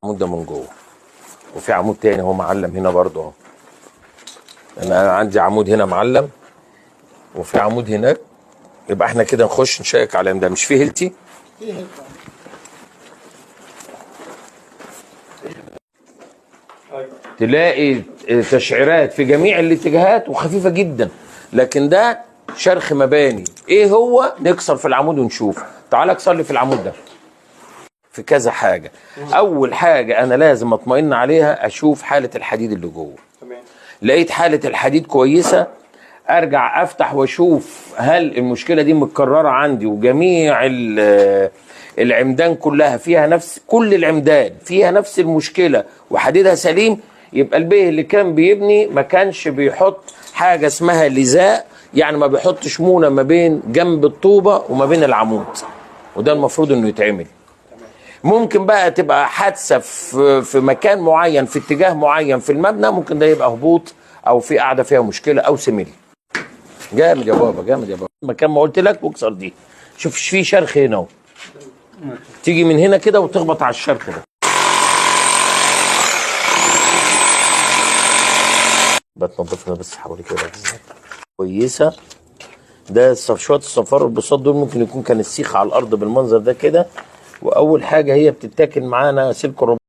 العمود ده من جوه، وفي عمود تاني هو معلم هنا برضه اهو. انا عندي عمود هنا معلم وفي عمود هناك. يبقى احنا كده نخش نشيك على ده. مش فيه هيلتي؟ فيه هيلتي. تلاقي تشعيرات في جميع الاتجاهات وخفيفه جدا، لكن ده شرخ مباني. ايه هو؟ نكسر في العمود ونشوف. تعال اكسر لي في العمود ده في كذا حاجه. اول حاجه انا لازم اطمئن عليها اشوف حاله الحديد اللي جوه. لقيت حاله الحديد كويسه، ارجع افتح واشوف هل المشكله دي متكرره عندي وجميع العمدان كلها فيها نفس، كل العمدان فيها نفس المشكله وحديدها سليم. يبقى البيه اللي كان بيبني ما كانش بيحط حاجه اسمها لزاق، يعني ما بيحطش مونه ما بين جنب الطوبه وما بين العمود، وده المفروض انه يتعمل. ممكن بقى تبقى حادثه في مكان معين في اتجاه معين في المبنى، ممكن ده يبقى هبوط او في قاعده فيها مشكله او سميل. جامد يا بابا، جامد يا بابا. مكان ما قلت لك واكسر دي. شوف في شرخ هنا اهو، تيجي من هنا كده وتخبط على الشرخ ده. بتنضفنا بس حوالي كده كويسه. ده شويه الصفار البساط دول ممكن يكون كان السيخ على الارض بالمنظر ده كده. واول حاجه هي بتتاكل معانا سلك الرباط.